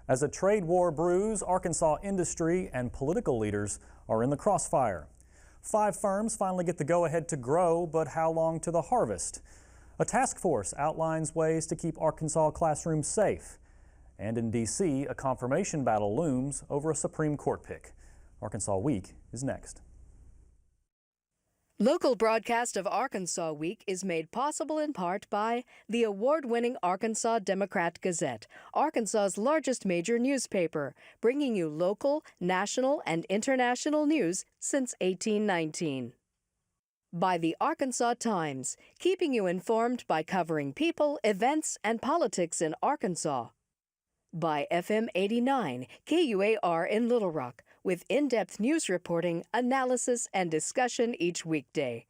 As a trade war brews, Arkansas industry and political leaders are in the crossfire. 5 firms finally get the go-ahead to grow, but how long to the harvest? A task force outlines ways to keep Arkansas classrooms safe. And in D.C., a confirmation battle looms over a Supreme Court pick. Arkansas Week is next. Local broadcast of Arkansas Week is made possible in part by the award-winning Arkansas Democrat-Gazette, Arkansas's largest major newspaper, bringing you local, national, and international news since 1819. By the Arkansas Times, keeping you informed by covering people, events, and politics in Arkansas. By FM 89, KUAR in Little Rock, with in-depth news reporting, analysis, and discussion each weekday.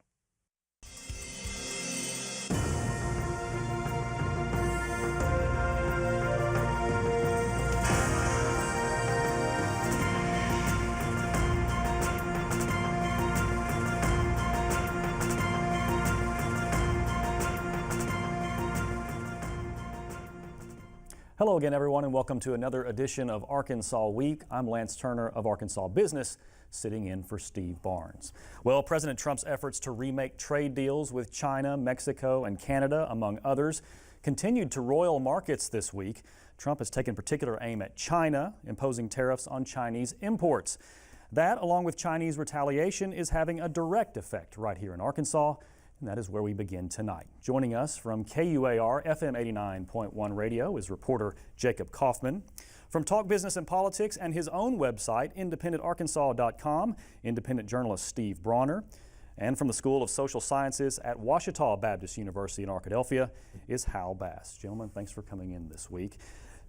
Hello again, everyone, and welcome to another edition of Arkansas Week. I'm Lance Turner of Arkansas Business, sitting in for Steve Barnes. Well, President Trump's efforts to remake trade deals with China, Mexico, and Canada, among others, continued to roil markets this week. Trump has taken particular aim at China, imposing tariffs on Chinese imports. That, along with Chinese retaliation, is having a direct effect right here in Arkansas. And that is where we begin tonight. Joining us from KUAR FM 89.1 radio is reporter Jacob Kaufman. From Talk Business and Politics and his own website, independentarkansas.com, independent journalist Steve Bronner. And from the School of Social Sciences at Ouachita Baptist University in Arkadelphia is Hal Bass. Gentlemen, thanks for coming in this week.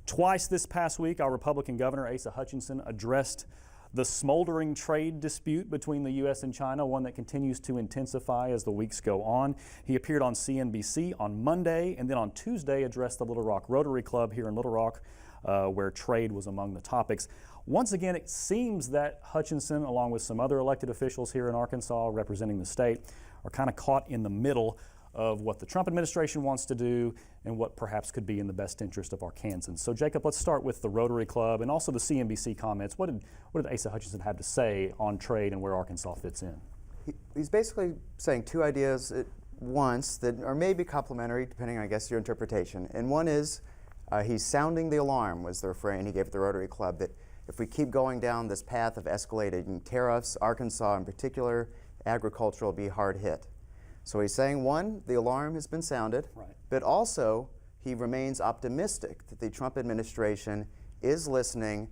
Twice this past week, our Republican Governor Asa Hutchinson addressed the smoldering trade dispute between the U.S. and China, one that continues to intensify as the weeks go on. He appeared on CNBC on Monday, and then on Tuesday addressed the Little Rock Rotary Club here in Little Rock, where trade was among the topics. Once again, it seems that Hutchinson, along with some other elected officials here in Arkansas representing the state, are kind of caught in the middle of what the Trump administration wants to do and what perhaps could be in the best interest of Arkansans. So Jacob, let's start with the Rotary Club and also the CNBC comments. What did Asa Hutchinson have to say on trade and where Arkansas fits in? He's basically saying 2 ideas at once that are maybe complementary, depending on, I guess, your interpretation. And one is he's sounding the alarm, was the refrain he gave at the Rotary Club, that if we keep going down this path of escalating tariffs, Arkansas in particular, agriculture will be hard hit. So he's saying, one, the alarm has been sounded, right, but also he remains optimistic that the Trump administration is listening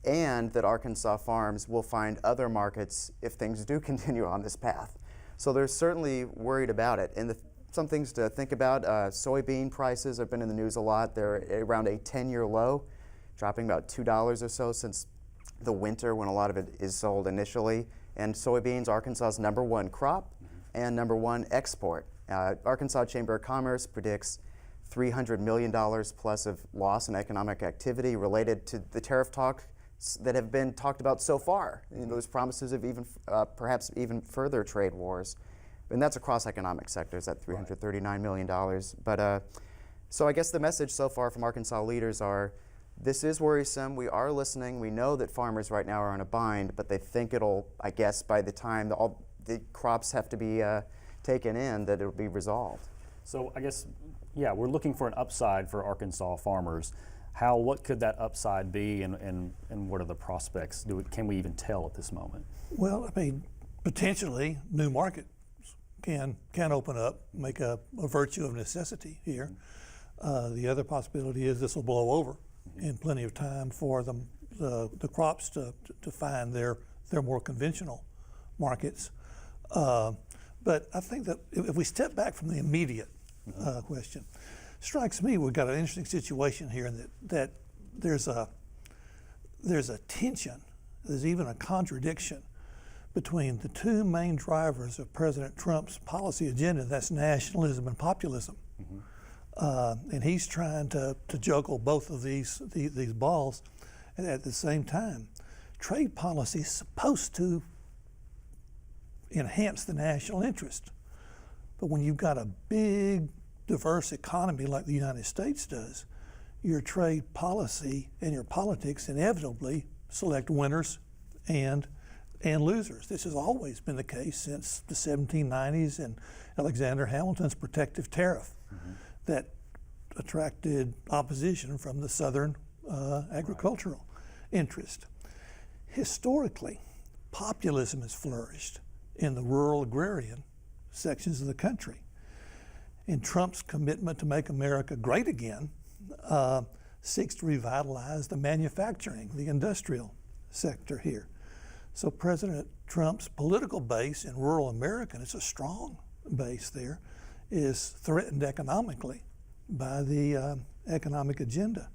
and that Arkansas farms will find other markets if things do continue on this path. So they're certainly worried about it. And some things to think about, soybean prices have been in the news a lot. They're around a 10-year low, dropping about $2 or so since the winter when a lot of it is sold initially. And soybeans, Arkansas's #1 crop and #1 export. Arkansas Chamber of Commerce predicts $300 million plus of loss in economic activity related to the tariff talks that have been talked about so far. Those promises of even perhaps even further trade wars. And that's across economic sectors, that $339 million. But so I guess the message so far from Arkansas leaders are, this is worrisome. We are listening. We know that farmers right now are in a bind, but they think it'll, I guess, by the time all the crops have to be taken in, that it'll be resolved. So I guess, yeah, we're looking for an upside for Arkansas farmers. Hal, what could that upside be, and what are the prospects? Can we even tell at this moment? Well, I mean, potentially new markets can open up, make a virtue of necessity here. The other possibility is this will blow over in plenty of time for the crops to find their more conventional markets. But I think that if we step back from the immediate question, strikes me we've got an interesting situation here, in that there's a tension, there's even a contradiction between the 2 main drivers of President Trump's policy agenda, that's nationalism and populism. And he's trying to juggle both of these balls. And at the same time, trade policy is supposed to enhance the national interest. But when you've got a big, diverse economy like the United States does, your trade policy and your politics inevitably select winners and losers. This has always been the case since the 1790s and Alexander Hamilton's protective tariff that attracted opposition from the southern agricultural interest. Historically, populism has flourished in the rural agrarian sections of the country. And Trump's commitment to make America great again seeks to revitalize the manufacturing, the industrial sector here. So President Trump's political base in rural America, and it's a strong base there, is threatened economically by the economic agenda.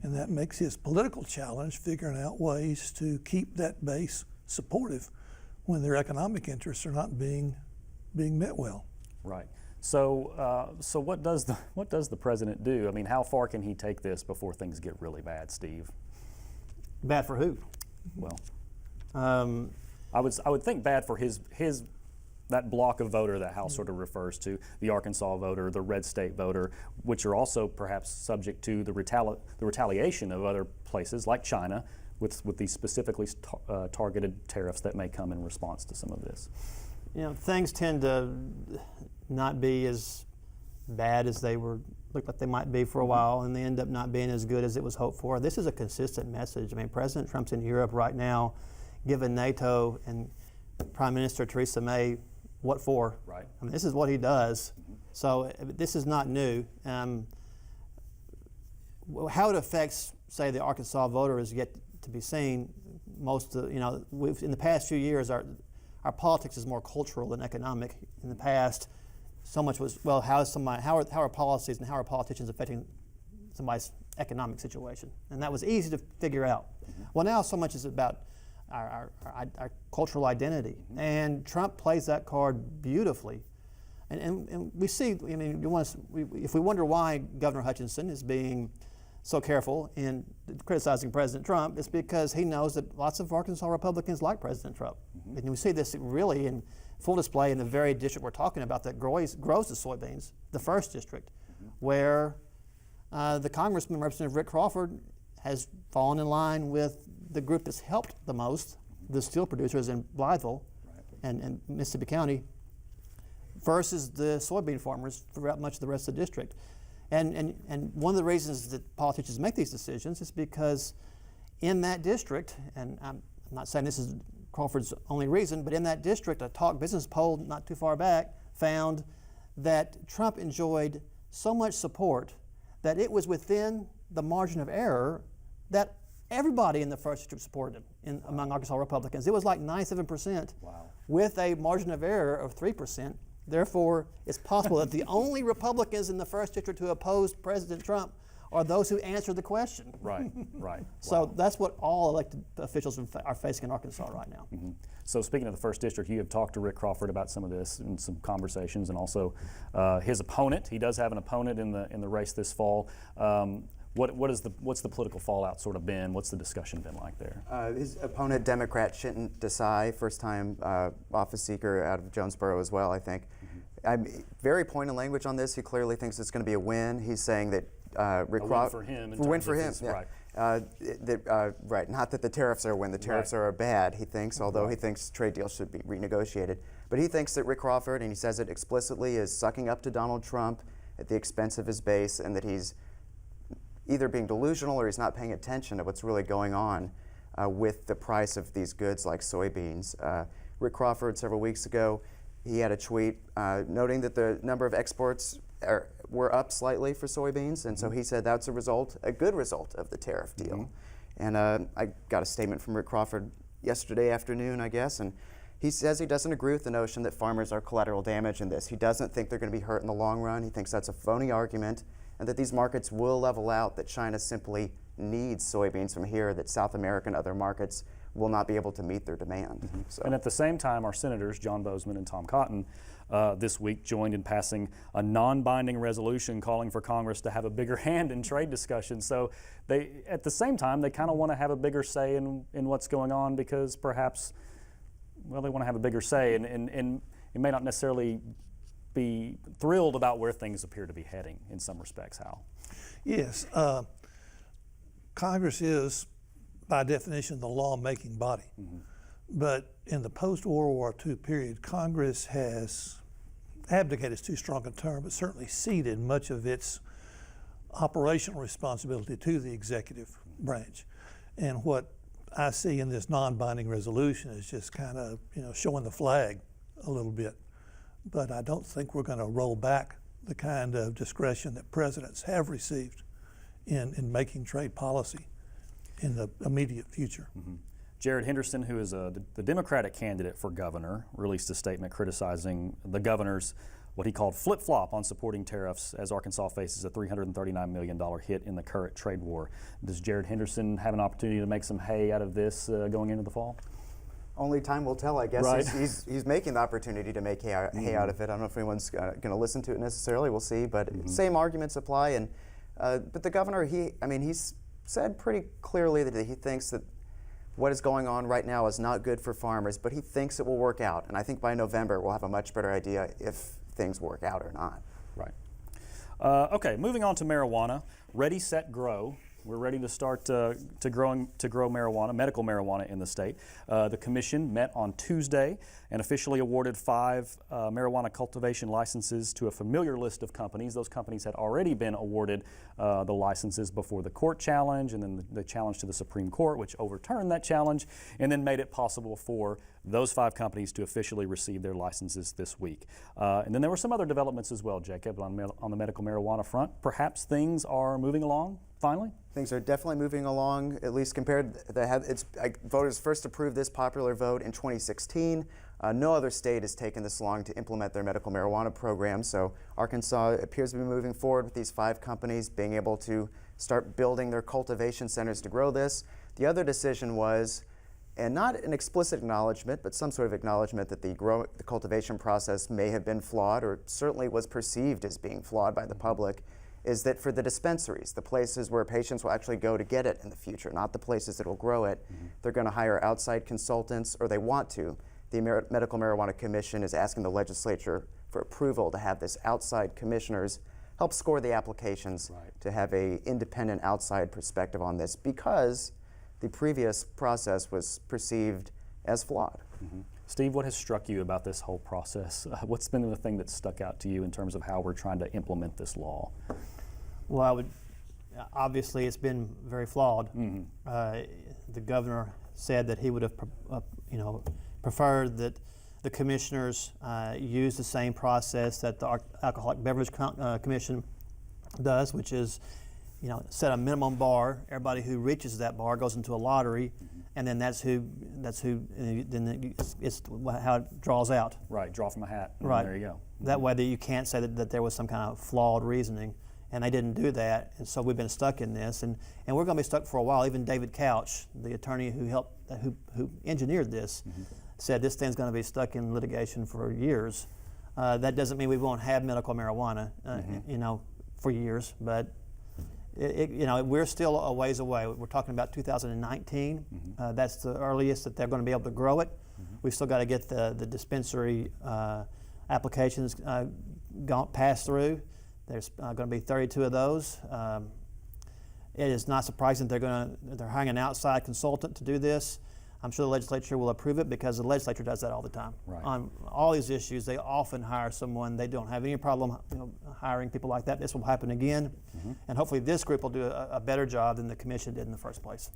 And that makes his political challenge figuring out ways to keep that base supportive when their economic interests are not being met well. Right. So, so what does the president do? I mean, how far can he take this before things get really bad, Steve? Bad for who? Well, I would think bad for his that block of voter that House sort of refers to, the Arkansas voter, the red state voter, which are also perhaps subject to the retaliation of other places like China with these specifically targeted tariffs that may come in response to some of this. You know, things tend to not be as bad as they looked like they might be for a while, and they end up not being as good as it was hoped for. This is a consistent message. I mean, President Trump's in Europe right now, giving NATO and Prime Minister Theresa May what for. Right. I mean, this is what he does. So this is not new. How it affects, say, the Arkansas voter is yet to be seen. In the past few years, our politics is more cultural than economic. In the past, so much was, well, how are policies and how are politicians affecting somebody's economic situation? And that was easy to figure out. Well, now so much is about our cultural identity. And Trump plays that card beautifully. And we see, I mean, if we wonder why Governor Hutchinson is being so careful in criticizing President Trump, it's because he knows that lots of Arkansas Republicans like President Trump. And we see this really in full display in the very district we're talking about that grows the soybeans, the 1st District, where the Congressman, Representative Rick Crawford, has fallen in line with the group that's helped the most, the steel producers in Blytheville and Mississippi County, versus the soybean farmers throughout much of the rest of the district. And one of the reasons that politicians make these decisions is because in that district, and I'm not saying this is Crawford's only reason, but in that district, a Talk Business poll not too far back found that Trump enjoyed so much support that it was within the margin of error that everybody in the 1st District supported him among Arkansas Republicans. It was like 97% with a margin of error of 3%. Therefore, it's possible that the only Republicans in the 1st District who opposed President Trump are those who answered the question. Right. So that's what all elected officials are facing in Arkansas right now. So speaking of the 1st District, you have talked to Rick Crawford about some of this in some conversations, and also his opponent. He does have an opponent in the race this fall. What's the political fallout sort of been? What's the discussion been like there? His opponent, Democrat Shinton Desai, first-time office seeker out of Jonesboro as well, I think. I'm very pointed language on this. He clearly thinks it's going to be a win. He's saying that Rick Crawford, win for him. Right. Not that the tariffs are a win. The tariffs are bad, he thinks, although he thinks trade deals should be renegotiated. But he thinks that Rick Crawford, and he says it explicitly, is sucking up to Donald Trump at the expense of his base, and that he's either being delusional or he's not paying attention to what's really going on with the price of these goods like soybeans. Rick Crawford, several weeks ago, he had a tweet noting that the number of exports were up slightly for soybeans, and so he said that's a good result of the tariff deal. And I got a statement from Rick Crawford yesterday afternoon, I guess, and he says he doesn't agree with the notion that farmers are collateral damage in this. He doesn't think they're going to be hurt in the long run. He thinks that's a phony argument, and that these markets will level out, that China simply needs soybeans from here, that South America and other markets will not be able to meet their demand. So. And at the same time, our senators, John Bozeman and Tom Cotton, this week joined in passing a non-binding resolution calling for Congress to have a bigger hand in trade discussions. So at the same time, they kind of want to have a bigger say in what's going on because perhaps, well, they want to have a bigger say and it may not necessarily be thrilled about where things appear to be heading in some respects, Hal. Yes. Congress is, by definition, the law-making body. But in the post-World War II period, Congress has abdicated is too strong a term, but certainly ceded much of its operational responsibility to the executive branch. And what I see in this non-binding resolution is just kind of, showing the flag a little bit. But I don't think we're going to roll back the kind of discretion that presidents have received in making trade policy in the immediate future. Jared Henderson, who is the Democratic candidate for governor, released a statement criticizing the governor's what he called flip-flop on supporting tariffs as Arkansas faces a $339 million hit in the current trade war. Does Jared Henderson have an opportunity to make some hay out of this going into the fall? Only time will tell, I guess. Right. He's making the opportunity to make hay out of it. I don't know if anyone's going to listen to it necessarily. We'll see. But same arguments apply. And but the governor, he's said pretty clearly that he thinks that what is going on right now is not good for farmers, but he thinks it will work out. And I think by November we'll have a much better idea if things work out or not. Right. Okay, moving on to marijuana. Ready, set, grow. We're ready to start to grow marijuana, medical marijuana in the state. The commission met on Tuesday and officially awarded 5 marijuana cultivation licenses to a familiar list of companies. Those companies had already been awarded the licenses before the court challenge, and then the challenge to the Supreme Court, which overturned that challenge, and then made it possible for those 5 companies to officially receive their licenses this week. And then there were some other developments as well, Jacob, on the medical marijuana front. Perhaps things are moving along finally? Things are definitely moving along, at least compared. Voters first approved this popular vote in 2016. No other state has taken this long to implement their medical marijuana program, so Arkansas appears to be moving forward with these 5 companies being able to start building their cultivation centers to grow this. The other decision was, and not an explicit acknowledgement, but some sort of acknowledgement that the cultivation process may have been flawed, or certainly was perceived as being flawed by the public, is that for the dispensaries, the places where patients will actually go to get it in the future, not the places that will grow it, they're going to hire outside consultants, or they want to. The Medical Marijuana Commission is asking the legislature for approval to have this outside commissioners help score the applications to have a independent outside perspective on this, because the previous process was perceived as flawed. Steve, what has struck you about this whole process? What's been the thing that stuck out to you in terms of how we're trying to implement this law? Well, obviously it's been very flawed. The governor said that he would have preferred that the commissioners use the same process that the Alcoholic Beverage Commission does, which is set a minimum bar. Everybody who reaches that bar goes into a lottery, and then that's who. Then it's how it draws out. Right, draw from a hat. Right. There you go. That way that you can't say that there was some kind of flawed reasoning, and they didn't do that, and so we've been stuck in this, and we're going to be stuck for a while. Even David Couch, the attorney who engineered this, said this thing's going to be stuck in litigation for years. That doesn't mean we won't have medical marijuana, for years, but. We're still a ways away. We're talking about 2019. That's the earliest that they're going to be able to grow it. We've still got to get the dispensary applications passed through. There's going to be 32 of those. It is not surprising they're hiring an outside consultant to do this. I'm sure the legislature will approve it because the legislature does that all the time. Right. On all these issues, they often hire someone. They don't have any problem hiring people like that. This will happen again. And hopefully this group will do a better job than the commission did in the first place.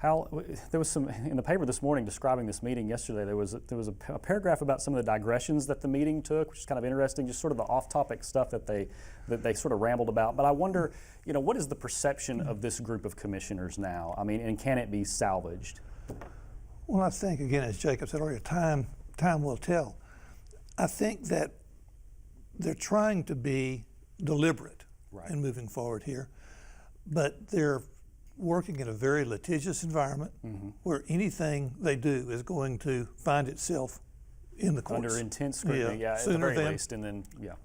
There was some in the paper this morning describing this meeting yesterday. There was a paragraph about some of the digressions that the meeting took, which is kind of interesting, just sort of the off-topic stuff that they sort of rambled about. But I wonder, what is the perception of this group of commissioners now? I mean, and can it be salvaged? Well, I think, again, as Jacob said earlier, time will tell. I think that they're trying to be deliberate in moving forward here, but they're working in a very litigious environment where anything they do is going to find itself in the courts. Under intense scrutiny, at the very least, and then,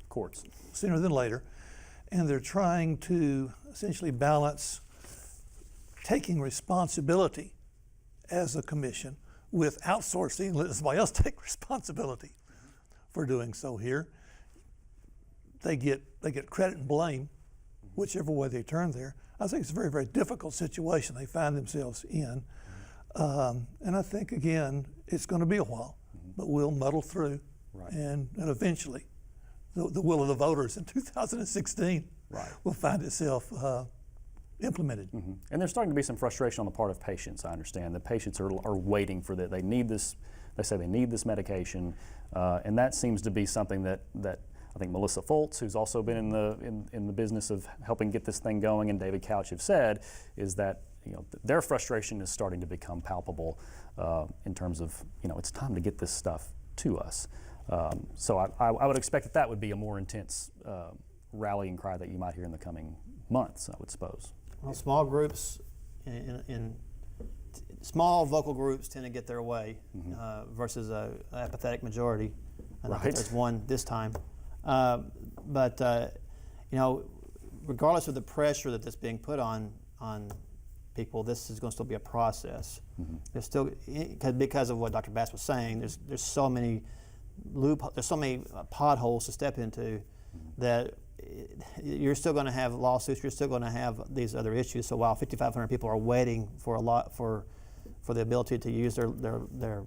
courts. Sooner than later. And they're trying to essentially balance taking responsibility as a commission with outsourcing, letting somebody else take responsibility for doing so here. They get credit and blame whichever way they turn there. I think it's a very, very difficult situation they find themselves in. And I think, again, it's going to be a while, but we'll muddle through. Right. And eventually, the will of the voters in 2016 will find itself implemented. And there's starting to be some frustration on the part of patients, I understand. The patients are waiting for that. They need this, they say they need this medication, and that seems to be something that I think Melissa Foltz, who's also been in the business of helping get this thing going, and David Couch have said, is that their frustration is starting to become palpable in terms of it's time to get this stuff to us. So I would expect that would be a more intense rallying cry that you might hear in the coming months, I would suppose. Well, small groups, small vocal groups tend to get their way versus an apathetic majority. And I think there's one this time. But regardless of the pressure that's being put on people, this is going to still be a process. There's still, because of what Dr. Bass was saying, there's so many potholes to step into that you're still going to have lawsuits. You're still going to have these other issues. So while 5,500 people are waiting for the ability to use their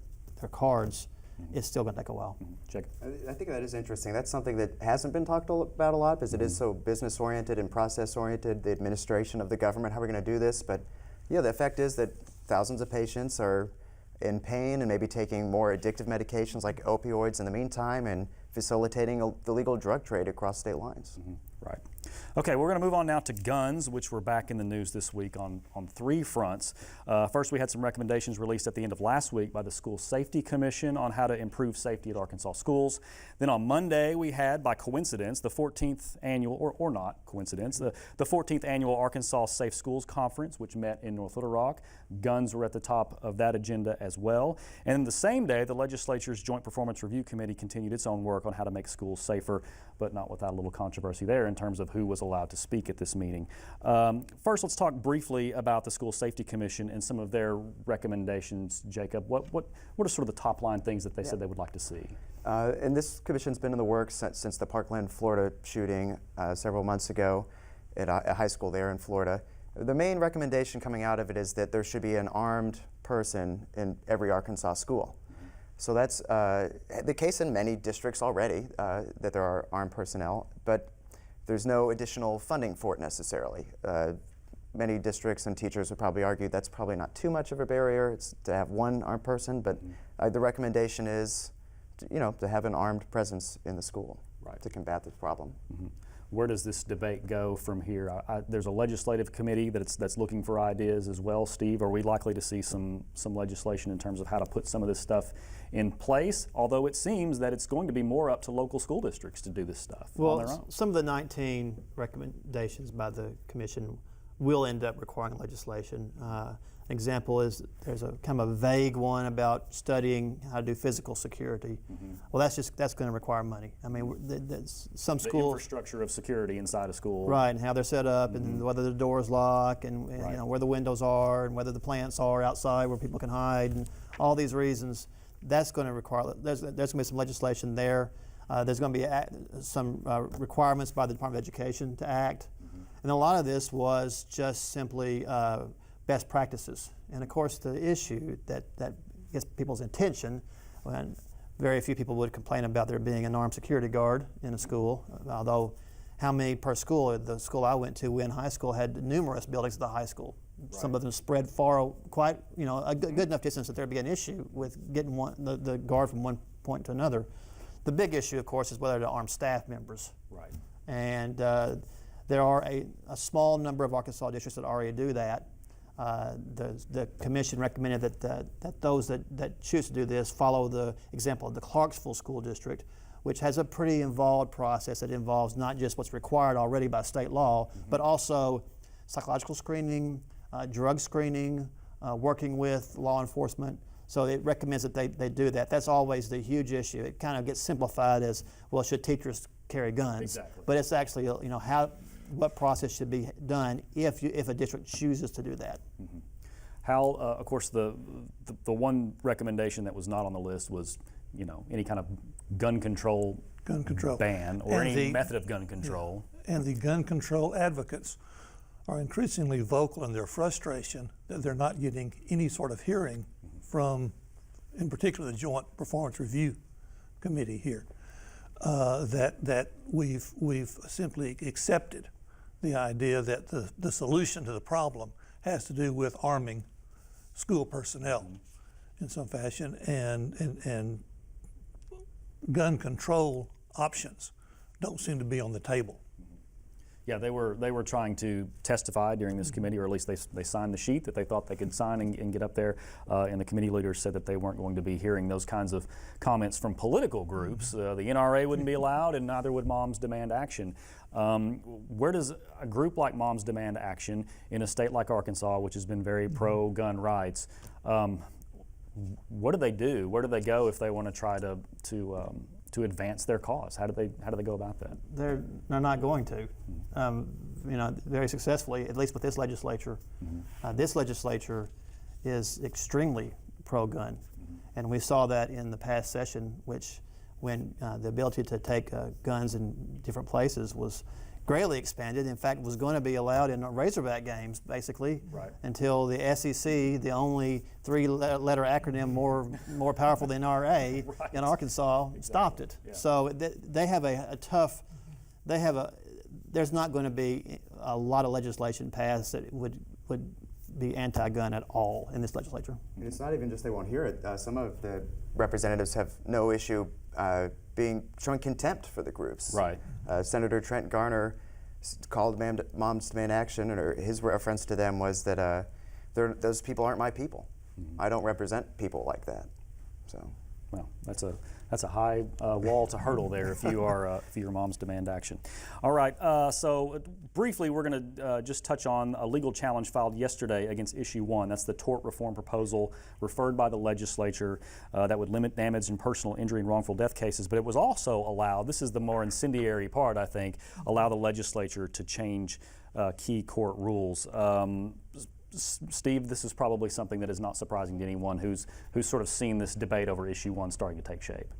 cards, it's still going to take a while. Check. I think that is interesting. That's something that hasn't been talked about a lot because it is so business-oriented and process-oriented, the administration of the government, how we're going to do this. But the effect is that thousands of patients are in pain and maybe taking more addictive medications like opioids in the meantime and facilitating the legal drug trade across state lines. Right. Okay, we're going to move on now to guns, which were back in the news this week on three fronts. First, we had some recommendations released at the end of last week by the School Safety Commission on how to improve safety at Arkansas schools. Then on Monday, we had, by coincidence, the 14th annual, or not coincidence, the 14th annual Arkansas Safe Schools Conference, which met in North Little Rock. Guns were at the top of that agenda as well. And the same day, the legislature's Joint Performance Review Committee continued its own work on how to make schools safer, but not without a little controversy there in terms of who was allowed to speak at this meeting. First, let's talk briefly about the School Safety Commission and some of their recommendations. Jacob, what are sort of the top line things that they said they would like to see? And this commission's been in the works since the Parkland, Florida shooting several months ago at a high school there in Florida. The main recommendation coming out of it is that there should be an armed person in every Arkansas school. So that's the case in many districts already, that there are armed personnel, but there's no additional funding for it necessarily. Many districts and teachers would probably argue that's probably not too much of a barrier. It's to have one armed person, but the recommendation is to have an armed presence in the school to combat this problem. Where does this debate go from here? There's a legislative committee that's looking for ideas as well. Steve, are we likely to see some legislation in terms of how to put some of this stuff in place? Although it seems that it's going to be more up to local school districts to do this stuff on their own. Some of the 19 recommendations by the commission will end up requiring legislation. An example is there's a kind of a vague one about studying how to do physical security. Well, that's going to require money. I mean, some schools, the infrastructure of security inside a school, right, and how they're set up, and whether the doors lock, and where the windows are, and whether the plants are outside where people can hide, and all these reasons. That's going to require. There's going to be some legislation there. There's going to be some requirements by the Department of Education to act, and a lot of this was just simply best practices. And of course, the issue that gets people's attention, when very few people would complain about there being an armed security guard in a school, although how many per school? The school I went to, Wynn High School, had numerous buildings at the high school. Some of them spread far, quite, a good enough distance that there'd be an issue with getting the guard from one point to another. The big issue, of course, is whether to arm staff members. Right. And there are a small number of Arkansas districts that already do that. The commission recommended that those that choose to do this follow the example of the Clarksville School District, which has a pretty involved process that involves not just what's required already by state law, but also psychological screening, drug screening, working with law enforcement. So it recommends that they do that. That's always the huge issue. It kind of gets simplified as, well, should teachers carry guns? Exactly. But it's actually, what process should be done if a district chooses to do that. How, of course, the one recommendation that was not on the list was, any kind of gun control gun control ban or And any method of gun control. And the gun control advocates are increasingly vocal in their frustration that they're not getting any sort of hearing from, in particular, the Joint Performance Review Committee here. That we've simply accepted the idea that the solution to the problem has to do with arming school personnel in some fashion, and gun control options don't seem to be on the table. Yeah, they were trying to testify during this committee, or at least they signed the sheet that they thought they could sign and get up there. And the committee leaders said that they weren't going to be hearing those kinds of comments from political groups. The NRA wouldn't be allowed, and neither would Moms Demand Action. Where does a group like Moms Demand Action in a state like Arkansas, which has been very pro-gun rights, what do they do? Where do they go if they want to try to advance their cause? How do they go about that? They're not going to. Very successfully, at least with this legislature. This legislature is extremely pro-gun, and we saw that in the past session, when the ability to take guns in different places was greatly expanded. In fact, was going to be allowed in Razorback games, basically, until the SEC, the only three-letter acronym more powerful than RA in Arkansas, stopped it. Yeah. So they have there's not going to be a lot of legislation passed that would be anti-gun at all in this legislature. And it's not even just they won't hear it. Some of the representatives have no issue showing contempt for the groups. Right. Senator Trent Garner called Moms Demand Action, or his reference to them was that those people aren't my people. I don't represent people like that. So. Well, that's a high wall to hurdle there if you're Moms Demand Action. All right, so briefly we're going to just touch on a legal challenge filed yesterday against Issue 1. That's the tort reform proposal referred by the legislature that would limit damage and personal injury and wrongful death cases, but it was also allowed, this is the more incendiary part I think, allow the legislature to change key court rules. Steve, this is probably something that is not surprising to anyone who's sort of seen this debate over Issue 1 starting to take shape.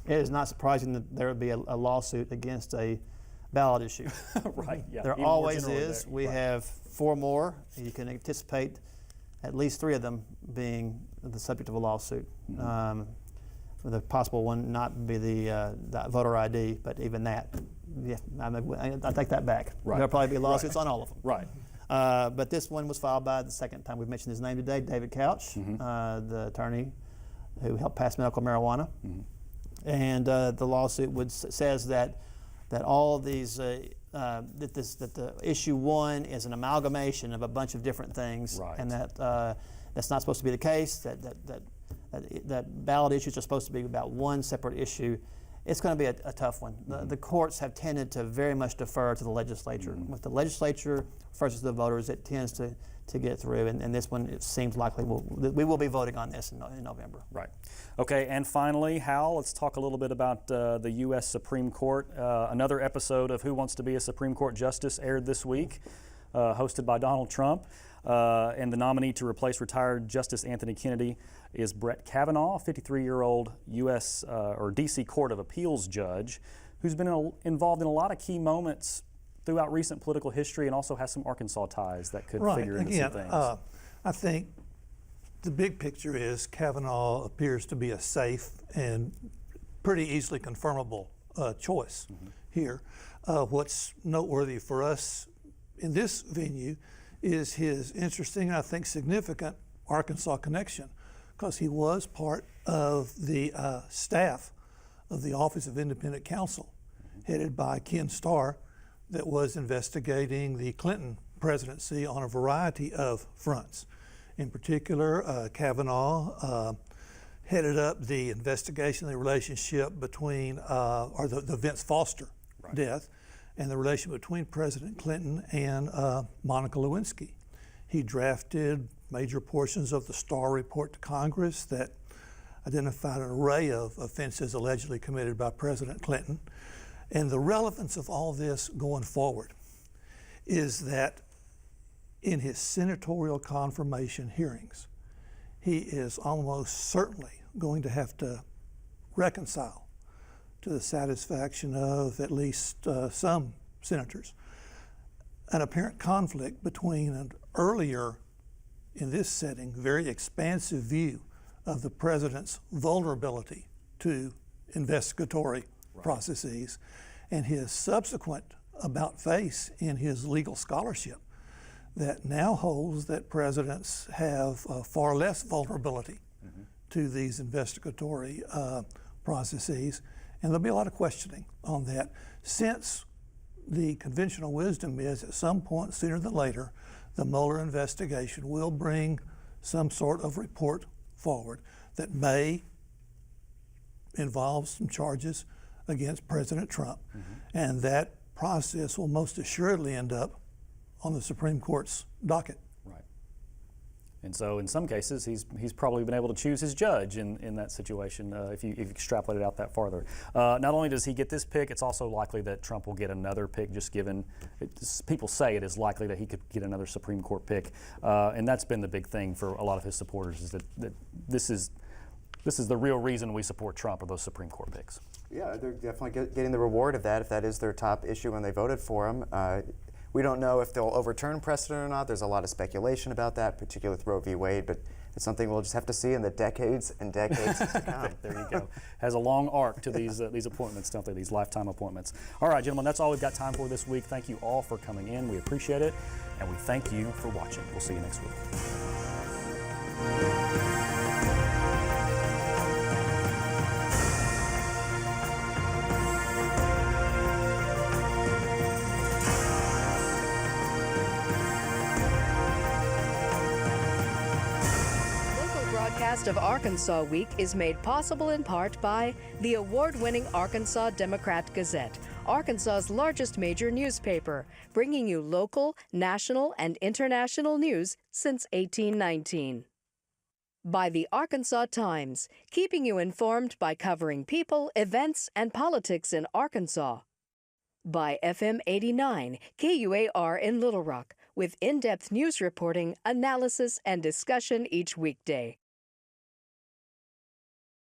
It is not surprising that there would be a lawsuit against a ballot issue. Right, yeah. There always is. We have 4 more. You can anticipate at least 3 of them being the subject of a lawsuit. The possible one not be the voter ID, but even that, yeah, I take that back. Right. There'll probably be lawsuits on all of them. Right. But this one was filed by the second time we've mentioned his name today, David Couch, the attorney who helped pass medical marijuana. And the lawsuit says that all of these that the Issue 1 is an amalgamation of a bunch of different things, and that that's not supposed to be the case. That ballot issues are supposed to be about one separate issue. It's going to be a tough one. The courts have tended to very much defer to the legislature. With the legislature versus the voters, it tends to get through, and this one, it seems likely we will be voting on this in November. Right. Okay, and finally, Hal, let's talk a little bit about the U.S. Supreme Court. Another episode of Who Wants to Be a Supreme Court Justice aired this week, hosted by Donald Trump. And the nominee to replace retired Justice Anthony Kennedy is Brett Kavanaugh, a 53-year-old U.S. or D.C. Court of Appeals judge who's been involved in a lot of key moments throughout recent political history and also has some Arkansas ties that could figure into some things. I think the big picture is Kavanaugh appears to be a safe and pretty easily confirmable choice here. What's noteworthy for us in this venue is his interesting, I think significant, Arkansas connection, because he was part of the staff of the Office of Independent Counsel, headed by Ken Starr, that was investigating the Clinton presidency on a variety of fronts. In particular, Kavanaugh headed up the investigation of the relationship between, the Vince Foster death, and the relation between President Clinton and Monica Lewinsky. He drafted major portions of the Starr report to Congress that identified an array of offenses allegedly committed by President Clinton. And the relevance of all this going forward is that in his senatorial confirmation hearings, he is almost certainly going to have to reconcile to the satisfaction of at least some senators. An apparent conflict between an earlier, in this setting, very expansive view of the president's vulnerability to investigatory processes and his subsequent about-face in his legal scholarship that now holds that presidents have far less vulnerability to these investigatory processes. And there'll be a lot of questioning on that, since the conventional wisdom is at some point sooner than later, the Mueller investigation will bring some sort of report forward that may involve some charges against President Trump. And that process will most assuredly end up on the Supreme Court's docket. Right. And so in some cases, he's probably been able to choose his judge in that situation if you extrapolate it out that farther. Not only does he get this pick, it's also likely that Trump will get another pick, just given, people say it is likely that he could get another Supreme Court pick. And that's been the big thing for a lot of his supporters, is that this is the real reason we support Trump, are those Supreme Court picks. Yeah, they're definitely getting the reward of that if that is their top issue when they voted for him. We don't know if they'll overturn precedent or not. There's a lot of speculation about that, particularly with Roe v. Wade, but it's something we'll just have to see in the decades and decades to come. There you go. Has a long arc to these appointments, don't they? These lifetime appointments. All right, gentlemen, that's all we've got time for this week. Thank you all for coming in. We appreciate it, and we thank you for watching. We'll see you next week. Of Arkansas Week is made possible in part by the award-winning Arkansas Democrat-Gazette, Arkansas's largest major newspaper, bringing you local, national, and international news since 1819. By the Arkansas Times, keeping you informed by covering people, events, and politics in Arkansas. By FM 89, KUAR in Little Rock, with in-depth news reporting, analysis, and discussion each weekday.